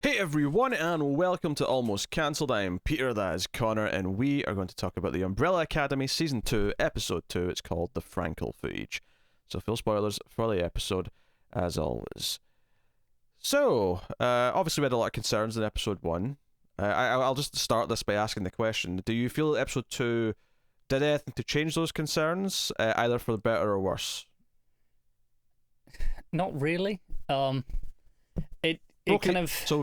Hey everyone, and welcome to Almost Cancelled. I'm Peter, that is Connor, and we are going to talk about the Umbrella Academy Season 2, Episode 2. It's called The Frankel Footage. So, full spoilers for the episode, as always. So, obviously we had a lot of concerns in Episode 1. I'll just start this by asking the question, do you feel that Episode 2 did anything to change those concerns, either for the better or worse? Not really. So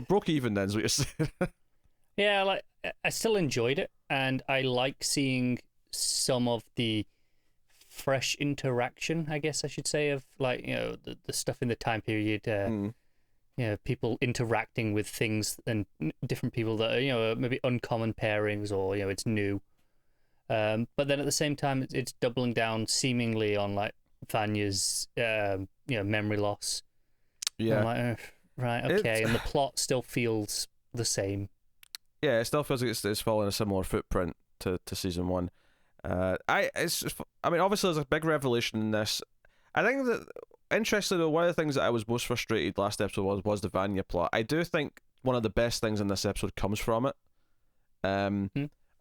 broke even then is what you're saying. Yeah, like I still enjoyed it, and I like seeing some of the fresh interaction, I guess I should say, of the stuff in the time period. People interacting with things and different people that are maybe uncommon pairings, or it's new. But then at the same time, it's doubling down seemingly on like Vanya's memory loss. Yeah. I'm like, right, okay, and the plot still feels the same. Yeah, it still feels like it's following a similar footprint to season 1. Obviously there's a big revelation in this. I think that, interestingly though, one of the things that I was most frustrated last episode was the Vanya plot. I do think one of the best things in this episode comes from it.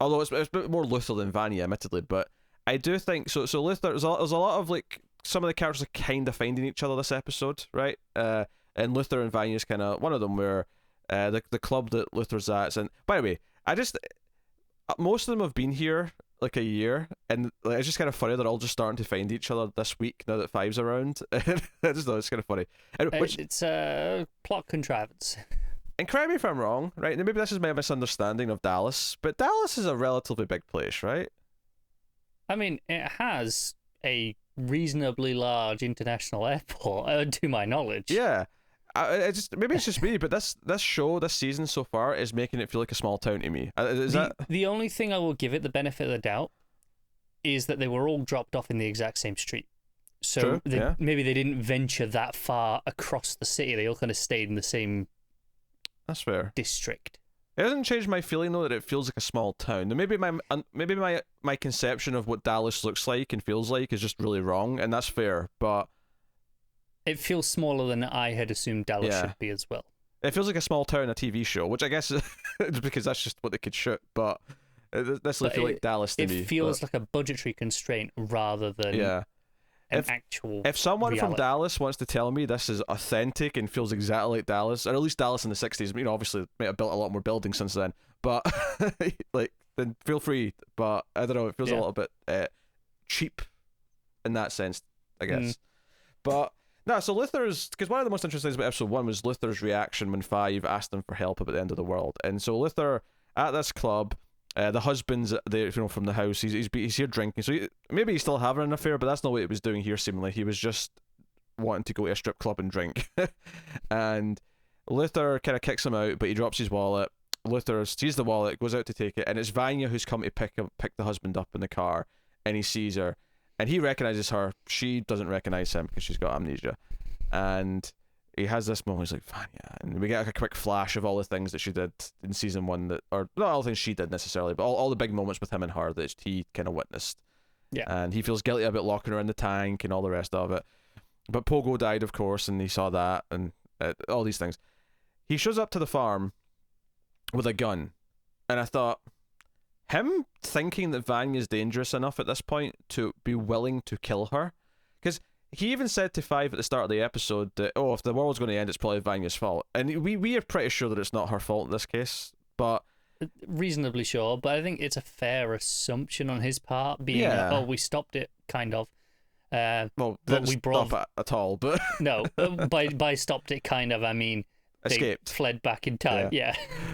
Although it's a bit more Luther than Vanya, admittedly, but I do think so. So Luther, there's a lot of like some of the characters are kind of finding each other this episode, right? And Luther and Vanya's kind of one of them where the club that Luther's at. And by the way, most of them have been here like a year, and like, it's just kind of funny they're all just starting to find each other this week now that Five's around. I just know it's kind of funny. It's a plot contrivance. And correct me if I'm wrong, right? And maybe this is my misunderstanding of Dallas, but Dallas is a relatively big place, right? I mean, it has a reasonably large international airport, to my knowledge. Yeah. Maybe it's just me, but this season so far is making it feel like a small town to me. The only thing I will give it the benefit of the doubt is that they were all dropped off in the exact same street. So maybe they didn't venture that far across the city. They all kind of stayed in the same. That's fair. District. It doesn't change my feeling though that it feels like a small town. Maybe my conception of what Dallas looks like and feels like is just really wrong, and that's fair. But it feels smaller than I had assumed Dallas should be as well. It feels like a small town, a TV show, which I guess is because that's just what they could shoot. But it doesn't feel like Dallas to me. It feels like a budgetary constraint rather than actual. If someone reality. from Dallas wants to tell me this is authentic and feels exactly like Dallas, or at least Dallas in the 60s, obviously might have built a lot more buildings since then, but then feel free. But I don't know, it feels a little bit cheap in that sense, I guess. But no, so Luther's, because one of the most interesting things about episode 1 was Luther's reaction when Five asked him for help about the end of the world. And so Luther at this club, the husband's there, from the house. He's here drinking. So maybe he's still having an affair, but that's not what he was doing here. Seemingly, he was just wanting to go to a strip club and drink. And Luther kind of kicks him out, but he drops his wallet. Luther sees the wallet, goes out to take it, and it's Vanya who's come to pick the husband up in the car, and he sees her. And he recognizes her. She doesn't recognize him because she's got amnesia. And he has this moment, he's like, Vanya. And we get like a quick flash of all the things that she did in season 1, or not all the things she did necessarily, but all the big moments with him and her that he kind of witnessed. Yeah. And he feels guilty about locking her in the tank and all the rest of it. But Pogo died, of course, and he saw that and all these things. He shows up to the farm with a gun. And I thought, him thinking that Vanya's dangerous enough at this point to be willing to kill her, because he even said to Five at the start of the episode that, if the world's going to end, it's probably Vanya's fault, and we are pretty sure that it's not her fault in this case, but reasonably sure. But I think it's a fair assumption on his part, being we stopped it, kind of. But we brought stop it at all, but no, by stopped it, kind of, I mean they escaped, fled back in time,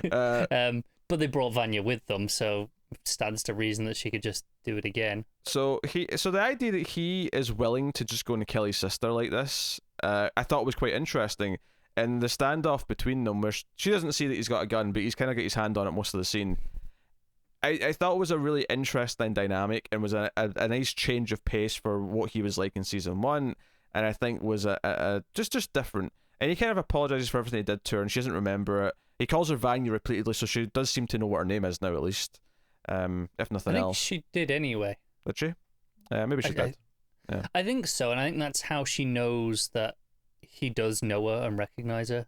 but they brought Vanya with them, so stands to reason that she could just do it again. So the idea that he is willing to just go and kill his sister like this, I thought was quite interesting. And the standoff between them, where she doesn't see that he's got a gun, but he's kind of got his hand on it most of the scene. I thought it was a really interesting dynamic, and was a nice change of pace for what he was like in season 1, and I think was a just different. And he kind of apologizes for everything he did to her, and she doesn't remember it. He calls her Vanya repeatedly, so she does seem to know what her name is now, at least. If nothing else. I think she did anyway. Did she? Maybe she did. Yeah. I think so, and I think that's how she knows that he does know her and recognize her,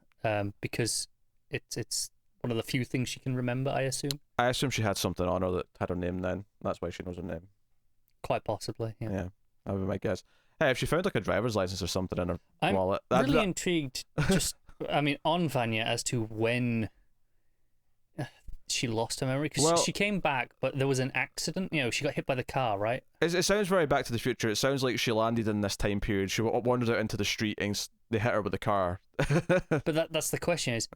because it's one of the few things she can remember, I assume. I assume she had something on her that had her name then. That's why she knows her name. Quite possibly, yeah. Yeah, that would be my guess. Hey, if she found like a driver's license or something in her wallet, I'm really intrigued. Just, I mean, on Vanya as to when she lost her memory, because she came back, but there was an accident. You know, she got hit by the car, right? It sounds very Back to the Future. It sounds like she landed in this time period. She wandered out into the street and they hit her with the car. But that's the question: is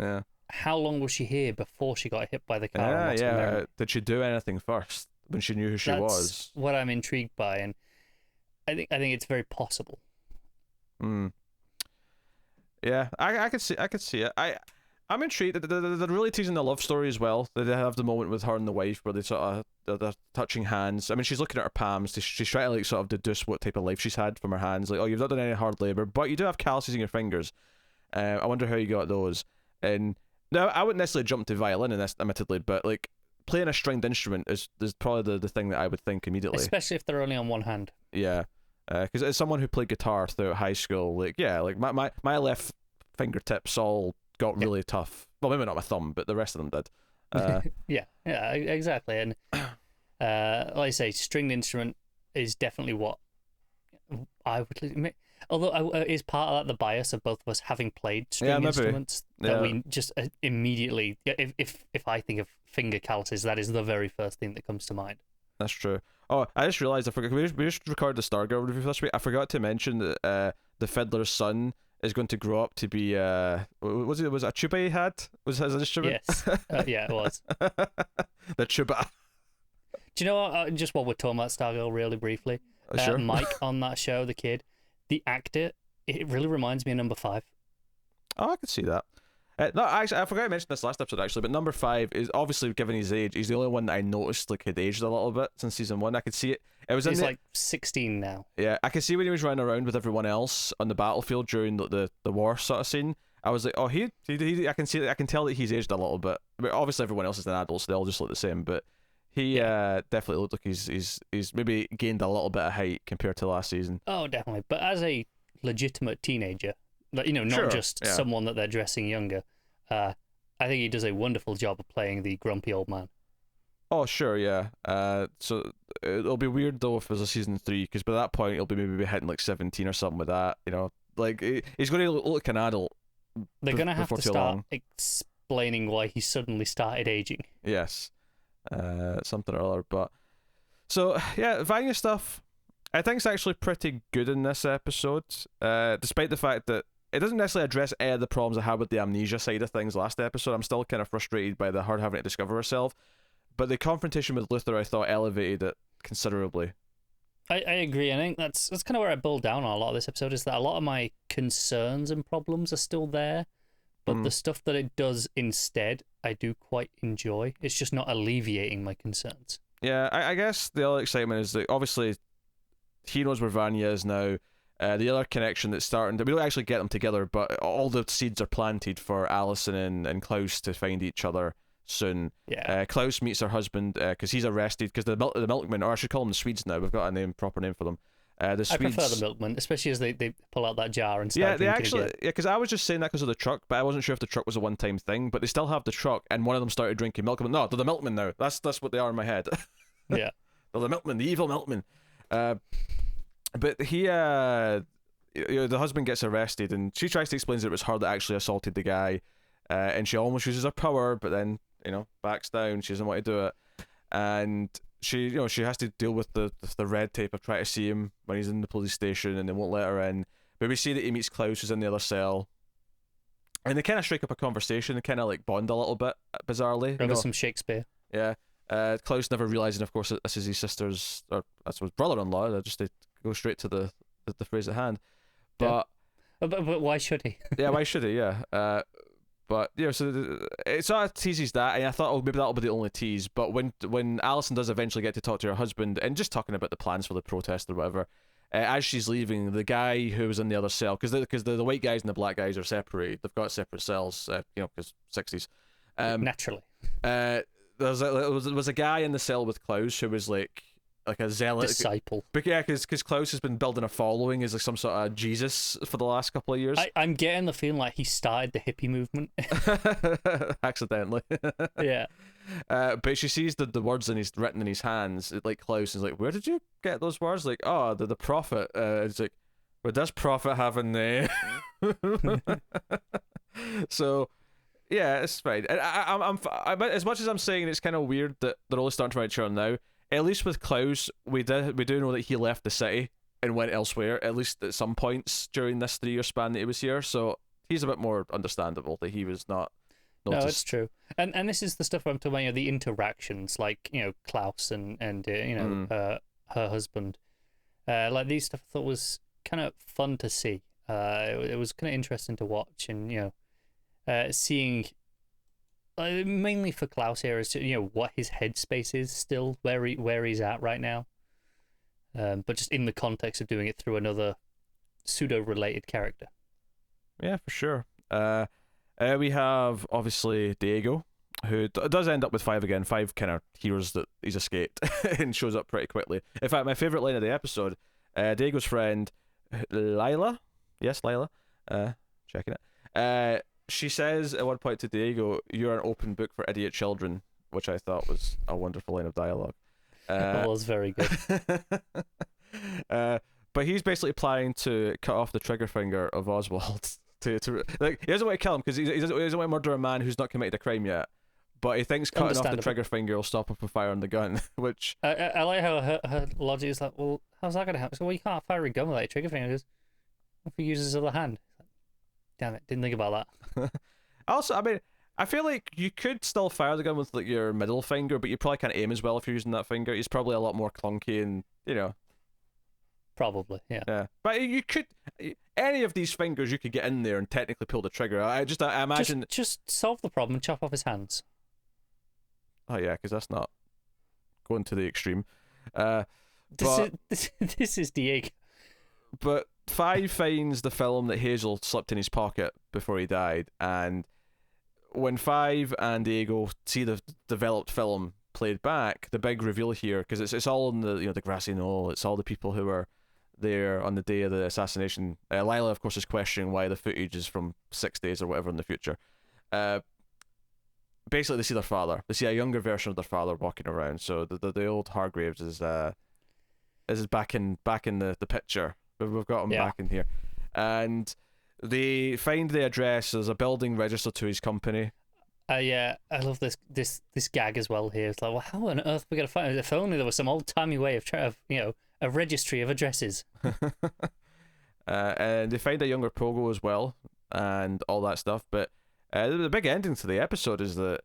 how long was she here before she got hit by the car? Yeah. Did she do anything first when she knew who she was? That's what I'm intrigued by, and I think it's very possible. Yeah, I could see it. I'm intrigued. They're really teasing the love story as well. They have the moment with her and the wife where they sort of they're touching hands. I mean, she's looking at her palms. She's trying to like sort of deduce what type of life she's had from her hands. Like, oh, you've not done any hard labor, but you do have calluses in your fingers. I wonder how you got those. And now I wouldn't necessarily jump to violin in this, admittedly, but like playing a stringed instrument is probably the thing that I would think immediately. Especially if they're only on one hand. Yeah, because as someone who played guitar throughout high school, like my left fingertips all got really tough. Well, maybe not my thumb, but the rest of them did. Yeah, exactly. And like I say, stringed instrument is definitely what I would. Although is part of that the bias of both of us having played stringed instruments that we just immediately, if I think of finger calluses, that is the very first thing that comes to mind. That's true. Oh, I just realized I forgot. We just recorded the Stargirl review this week. I forgot to mention that the fiddler's son is going to grow up to be was it a tuba he had? Was his instrument? Yes. Yeah, it was. The tuba. Do you know what? Just while we're talking about Stargirl really briefly, sure. Mike on that show, the kid, the actor, it really reminds me of number 5. Oh, I could see that. No, actually, I forgot to mention this last episode actually, but number 5 is obviously, given his age, he's the only one that I noticed like had aged a little bit since season 1. I could see it. He's like 16 now. Yeah, I could see when he was running around with everyone else on the battlefield during the war sort of scene. I was like, oh, he I can see, I can tell that he's aged a little bit. I mean, obviously everyone else is an adult, so they all just look the same. But he definitely looked like he's maybe gained a little bit of height compared to last season. Oh, definitely. But as a legitimate teenager, like, you know, not just someone that they're dressing younger, I think he does a wonderful job of playing the grumpy old man. Oh, sure, yeah. So it'll be weird though if there's a season 3, because by that point he'll be maybe hitting like 17 or something with that. You know, like he's going to look like an adult. They're going to have to start explaining why he suddenly started aging. Yes, something or other. But so yeah, Vanya stuff, I think it's actually pretty good in this episode, despite the fact that it doesn't necessarily address any of the problems I had with the amnesia side of things last episode. I'm still kind of frustrated by her having to discover herself. But the confrontation with Luther, I thought, elevated it considerably. I agree. I think that's kind of where I build down on a lot of this episode, is that a lot of my concerns and problems are still there, but the stuff that it does instead, I do quite enjoy. It's just not alleviating my concerns. Yeah, I guess the other excitement is that obviously he knows where Vanya is now. The other connection that's starting, we don't actually get them together, but all the seeds are planted for Allison and Klaus to find each other soon. Yeah. Klaus meets her husband because he's arrested because the milkmen, or I should call them the Swedes now. We've got a proper name for them. The Swedes, I prefer the milkmen, especially as they pull out that jar and start yeah, they drinking actually again. yeah, because I was just saying that because of the truck, but I wasn't sure if the truck was a one-time thing. But they still have the truck, and one of them started drinking milk. No, they're the milkmen now. That's what they are in my head. Yeah, they're the milkmen, the evil milkmen. But he the husband gets arrested, and she tries to explain that it was her that actually assaulted the guy, and she almost uses her power, but then backs down. She doesn't want to do it, and she has to deal with the red tape of trying to see him when he's in the police station, and they won't let her in. But we see that he meets Klaus, who's in the other cell, and they kind of strike up a conversation. They kind of like bond a little bit, bizarrely. Over some Shakespeare. Yeah. Klaus never realizing, of course, that this is his sister's, or that's his brother-in-law. Just to go straight to the phrase at hand. But why should he? Yeah, why should he? Yeah. But so it sort of teases that, and I thought, oh, maybe that'll be the only tease. But when Allison does eventually get to talk to her husband, and just talking about the plans for the protest or whatever, as she's leaving, the guy who was in the other cell, because the white guys and the black guys are separated, they've got separate cells, because 60s. Naturally. There was a guy in the cell with Klaus who was like like a zealot disciple. But yeah, because Klaus has been building a following as like some sort of Jesus for the last couple of years. I'm getting the feeling like he started the hippie movement. Accidentally. Yeah. But she sees the words written in his hands, like Klaus, is like, where did you get those words? Like, oh, the prophet. It's like, what does prophet have in there? So, yeah, it's fine. And I'm as much as I'm saying it's kind of weird that they're only starting to write each other now. At least with Klaus, we do know that he left the city and went elsewhere. At least at some points during this 3-year span that he was here. So he's a bit more understandable that he was not. No, it's true. And this is the stuff I'm talking about. The interactions, like Klaus and her husband, like these stuff. I thought was kind of fun to see. It was kind of interesting to watch, and seeing. Mainly for Klaus here is what his headspace is still, where he's at right now, but just in the context of doing it through another pseudo-related character. Yeah, for sure. We have obviously Diego, who does end up with Five again. Five kind of hears that he's escaped and shows up pretty quickly. In fact, my favorite line of the episode, Diego's friend Lila, checking it. She says at one point to Diego, "You're an open book for idiot children," which I thought was a wonderful line of dialogue. That was very good. But he's basically planning to cut off the trigger finger of Oswald. to like, he doesn't want to kill him because he doesn't want to murder a man who's not committed a crime yet. But he thinks cutting off the trigger finger will stop him from firing the gun. Which I like how her logic is like, well, how's that going to happen? So, well, you can't fire a gun with a trigger finger. What if he uses his other hand? Damn it, didn't think about that. Also, I mean, I feel like you could still fire the gun with like your middle finger, but you probably can't aim as well if you're using that finger. It's probably a lot more clunky and, Probably, yeah. Yeah. But you could, any of these fingers you could get in there and technically pull the trigger. I imagine... Just solve the problem and chop off his hands. Oh yeah, because that's not going to the extreme. This is Diego. But Five finds the film that Hazel slipped in his pocket before he died, and when Five and Diego see the developed film played back, the big reveal here, because it's all on the grassy knoll, it's all the people who were there on the day of the assassination. Lila, of course, is questioning why the footage is from 6 days or whatever in the future. Basically, they see their father. They see a younger version of their father walking around. So the old Hargraves is back in the picture. We've got him back in here, and they find the address. There's a building registered to his company. Yeah, I love this gag as well here. It's like, well, how on earth are we gonna find it? If only there was some old timey way of a registry of addresses. And they find a younger Pogo as well, and all that stuff. But the big ending to the episode is that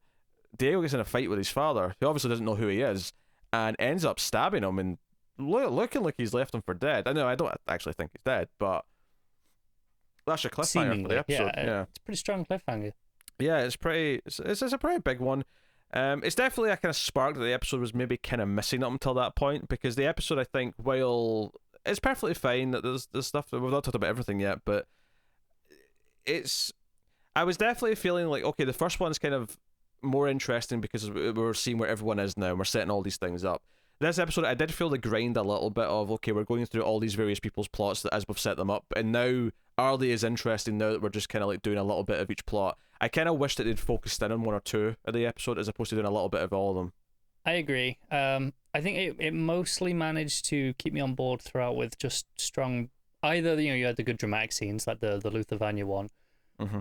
Diego gets in a fight with his father, who obviously doesn't know who he is, and ends up stabbing him and looking like he's left him for dead. I know, I don't actually think he's dead, but that's your cliffhanger for the episode. Yeah, it's a pretty strong cliffhanger. Yeah, it's a pretty big one. It's definitely a kind of spark that the episode was maybe kind of missing up until that point, because the episode, I think, while it's perfectly fine that there's stuff that we've not talked about everything yet, but I was definitely feeling like, okay, the first one's kind of more interesting because we're seeing where everyone is now and we're setting all these things up. This episode, I did feel the grind a little bit of, okay, we're going through all these various people's plots as we've set them up, and now are they as interesting now that we're just kind of like doing a little bit of each plot? I kind of wish that they'd focused in on one or two of the episode as opposed to doing a little bit of all of them. I agree. I think it mostly managed to keep me on board throughout with just strong. Either you had the good dramatic scenes like the Luther Vanya one,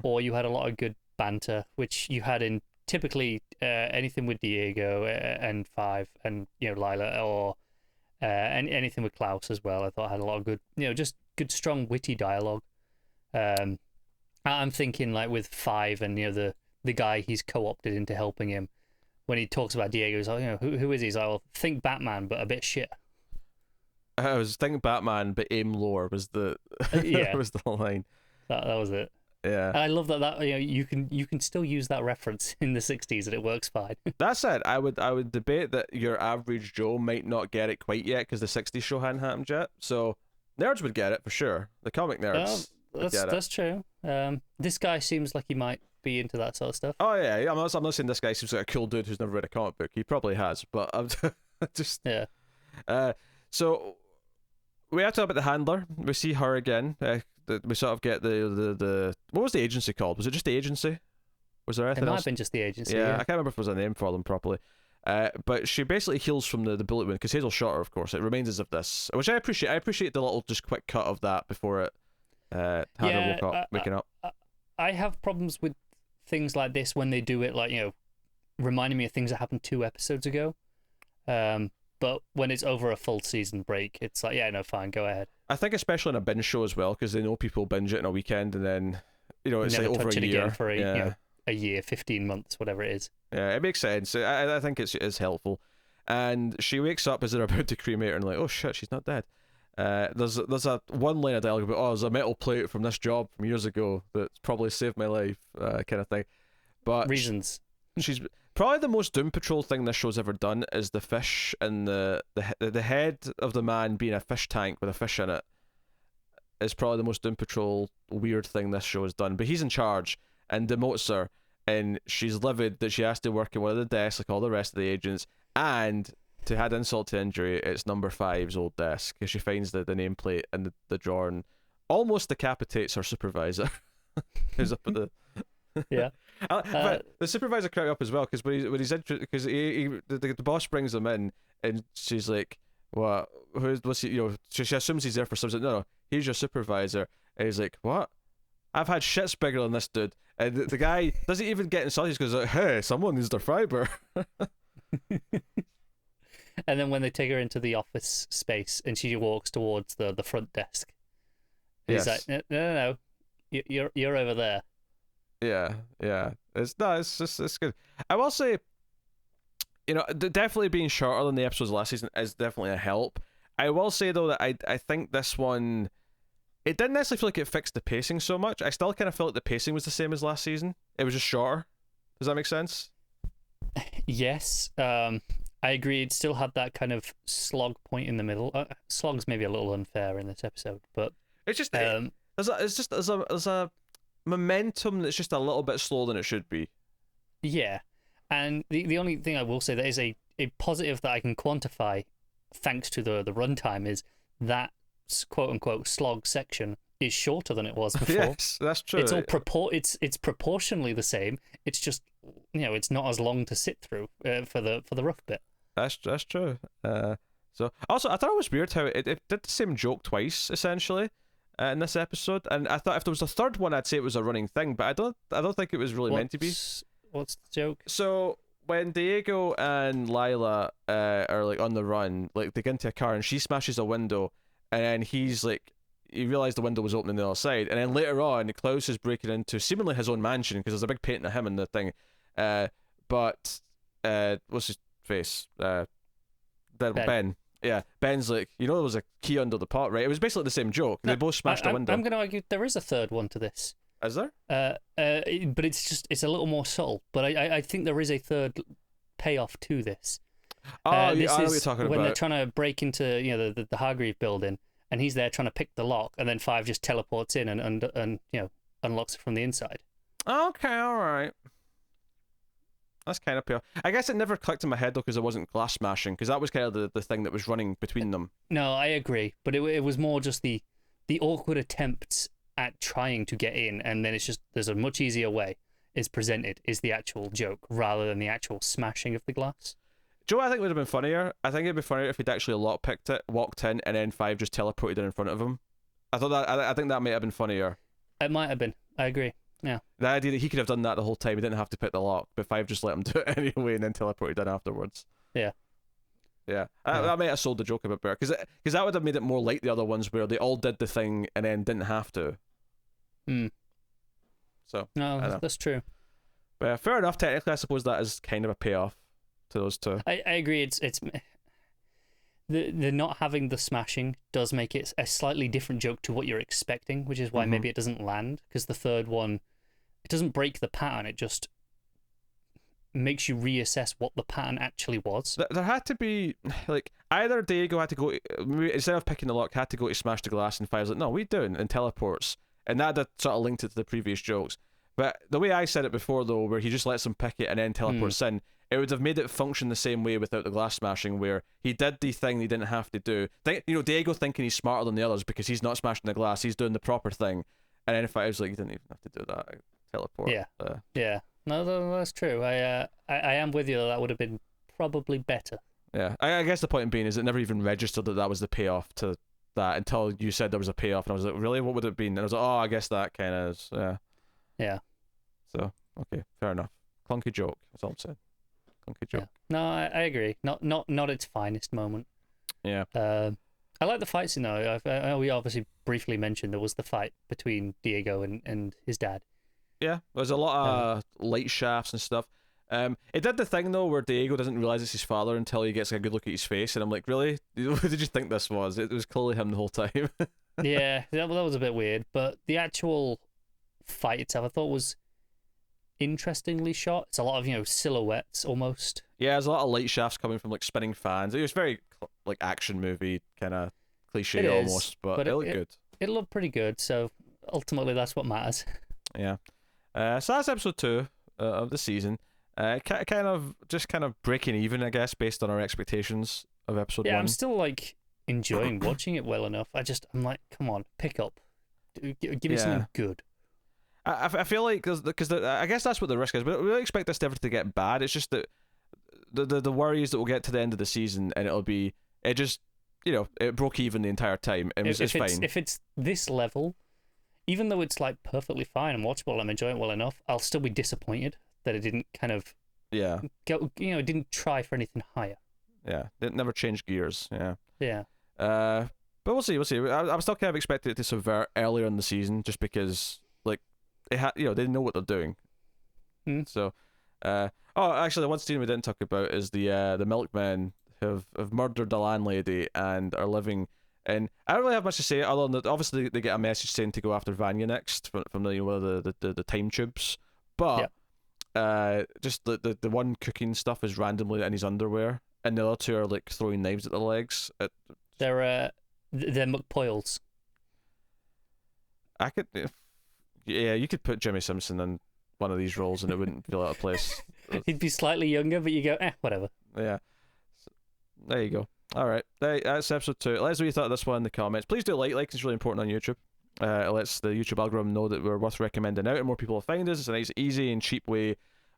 or you had a lot of good banter, which you had in typically anything with Diego and Five and Lila, or anything with Klaus as well. I thought had a lot of good, just good strong witty dialogue. I'm thinking like with Five and the guy he's co-opted into helping him. When he talks about Diego, he's like, who is he? He's like, well, think Batman, but a bit shit. I was thinking Batman, but aim lower was the was the line. That was it. Yeah, and I love that you can still use that reference in the 60s and it works fine. That said, I would debate that your average Joe might not get it quite yet because the 60s show hadn't happened yet. So nerds would get it for sure. The comic nerds. That's true. This guy seems like he might be into that sort of stuff. Oh yeah, I'm not saying this guy seems like a cool dude who's never read a comic book. He probably has, but I'm just So we have to talk about the handler. We see her again. We sort of get the what was the agency called? Was it just the agency? Was there anything It might else? have been just the agency. Yeah, I can't remember if there was a name for them properly. But she basically heals from the bullet wound because Hazel shot her, of course. It reminds us of this, which I appreciate. I appreciate the little just quick cut of that before it had her waking up. I have problems with things like this when they do it, like, reminding me of things that happened 2 episodes ago. But when it's over a full season break, it's like, yeah, no, fine, go ahead. I think especially on a binge show as well, because they know people binge it in a weekend, and then it's never like over touch a it year again for a year, 15 months, whatever it is. Yeah, it makes sense. I think it is helpful. And she wakes up as they're about to cremate her, and like, oh shit, she's not dead. There's a one line of dialogue about, there's a metal plate from this job from years ago that's probably saved my life, kind of thing. But reasons. She's probably the most Doom Patrol thing this show's ever done is the fish and the head of the man being a fish tank with a fish in it is probably the most Doom Patrol weird thing this show has done. But he's in charge and demotes her, and she's livid that she has to work in one of the desks like all the rest of the agents, and to add insult to injury, it's number 5's old desk because she finds the nameplate in the drawer and almost decapitates her supervisor who's up at the yeah. But the supervisor cracked up as well because when he's because the boss brings him in and she's like, what, what's he, she assumes he's there for something. No, he's your supervisor. And he's like, what? I've had shits bigger than this dude. And the guy doesn't even get insulted. He goes, hey, someone needs their fiber. And then when they take her into the office space and she walks towards the front desk, he's like, no, you're over there. Yeah. It's good. I will say, definitely being shorter than the episodes last season is definitely a help. I will say though that I think this one, it didn't necessarily feel like it fixed the pacing so much. I still kind of felt like the pacing was the same as last season. It was just shorter. Does that make sense? Yes. I agree. It still had that kind of slog point in the middle. Slog's maybe a little unfair in this episode, but it's just there's a momentum that's just a little bit slower than it should be. Yeah, and the only thing I will say that is a positive that I can quantify, thanks to the runtime, is that quote unquote slog section is shorter than it was before. Yes, that's true. It's all it's proportionally the same. It's just it's not as long to sit through for the rough bit. That's true. So also I thought it was weird how it did the same joke twice essentially in this episode, and I thought if there was a third one I'd say it was a running thing, but I don't think it was really meant to be. What's the joke? So when Diego and Lila are like on the run, like they get into a car and she smashes a window, and then he's like, he realised the window was open on the other side, and then later on Klaus is breaking into seemingly his own mansion because there's a big painting of him in the thing, but what's his face? Ben. Yeah, Ben's like, there was a key under the pot, right? It was basically the same joke. They both smashed a window. I'm going to argue there is a third one to this. Is there? But it's a little more subtle. But I think there is a third payoff to this. I know this what you're is talking when about. they're trying to break into the Hargreave building, and he's there trying to pick the lock, and then Five just teleports in and unlocks it from the inside. Okay, all right. That's kind of pure. I guess it never clicked in my head though because it wasn't glass smashing, because that was kind of the thing that was running between them. No, I agree, but it was more just the awkward attempts at trying to get in, and then it's just there's a much easier way is presented is the actual joke rather than the actual smashing of the glass. Do you know what I think would have been funnier? I think it'd be funnier if he'd actually lockpicked it, walked in, and then Five just teleported in front of him. I think that might have been funnier. It might have been. I agree. Yeah. The idea that he could have done that the whole time, he didn't have to pick the lock, but Five just let him do it anyway and then teleported in afterwards. Yeah. Yeah. That might have sold the joke a bit better, because that would have made it more like the other ones where they all did the thing and then didn't have to. So no, that's true. But fair enough. Technically, I suppose that is kind of a payoff to those two. I agree. It's the not having the smashing does make it a slightly different joke to what you're expecting, which is why maybe it doesn't land, because the third one, it doesn't break the pattern. It just makes you reassess what the pattern actually was. There had to be, like, either Diego had to go, instead of picking the lock, had to go to smash the glass, and Five's like, no, what are you doing? And teleports. And that sort of linked it to the previous jokes. But the way I said it before, though, where he just lets him pick it and then teleports in, it would have made it function the same way without the glass smashing, where he did the thing he didn't have to do. Diego thinking he's smarter than the others because he's not smashing the glass, he's doing the proper thing. And then if I was like, you didn't even have to do that, teleport. Yeah. Yeah. No, that's true. I am with you. That would have been probably better. Yeah. I guess the point being is it never even registered that was the payoff to that until you said there was a payoff, and I was like, really? What would it have been? And I was like, oh, I guess that kind of is. Yeah. Yeah. So, okay, fair enough. Clunky joke. That's all I'm saying. Clunky joke. Yeah. No, I agree. Not its finest moment. Yeah. I like the fight scene though. We obviously briefly mentioned there was the fight between Diego and his dad. Yeah, there's a lot of light shafts and stuff. It did the thing though where Diego doesn't realize it's his father until he gets a good look at his face, and I'm like, really? What did you think this was? It was clearly him the whole time. Yeah, that was a bit weird, but the actual fight itself I thought was interestingly shot. It's a lot of silhouettes almost. Yeah, there's a lot of light shafts coming from like spinning fans. It was very like action movie kind of cliche almost, but it looked good. It looked pretty good, so ultimately that's what matters. Yeah. So that's episode 2 of the season. Kind of breaking even, I guess, based on our expectations of episode 1. Yeah, I'm still like enjoying watching it well enough. I'm like, come on, pick up, give me something good. I feel like because I guess that's what the risk is. We don't expect this ever to get bad. It's just that the worry is that we'll get to the end of the season and it broke even the entire time. It's fine. If it's this level, even though it's like perfectly fine and watchable, I'm enjoying it well enough, I'll still be disappointed that it didn't kind of go. It didn't try for anything higher. Yeah, it never changed gears. Yeah. Yeah. But we'll see. I'm still kind of expecting it to subvert earlier in the season, just because like they know what they're doing. So, actually, the one scene we didn't talk about is the milkmen have murdered the landlady and are living. And I don't really have much to say other than that. Obviously, they get a message saying to go after Vanya next from the time tubes, but just the one cooking stuff is randomly in his underwear, and the other two are like throwing knives at their legs. They're McPoyles. You could put Jimmy Simpson in one of these roles and it wouldn't feel out of place. He'd be slightly younger, but you go, whatever. Yeah. So, there you go. All right, that's episode 2. Let us know what you thought of this one in the comments. Please do like it's really important on YouTube. It lets the YouTube algorithm know that we're worth recommending out and more people will find us. It's a nice, easy and cheap way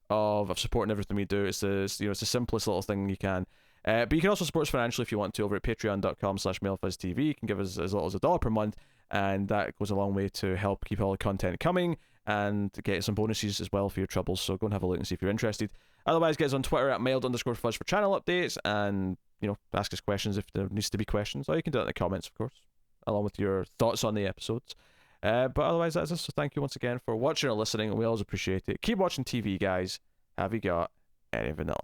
of supporting everything we do. It's the simplest little thing you can. But you can also support us financially if you want to over at patreon.com/MailFuzzTV. You can give us as little as $1 per month, and that goes a long way to help keep all the content coming and get some bonuses as well for your troubles. So go and have a look and see if you're interested. Otherwise, get us on Twitter at @mild_fuzz for channel updates, and ask us questions if there needs to be questions, or you can do it in the comments, of course, along with your thoughts on the episodes. But otherwise, that's it. So thank you once again for watching or listening, and we always appreciate it. Keep watching TV, guys. Have you got any vanilla?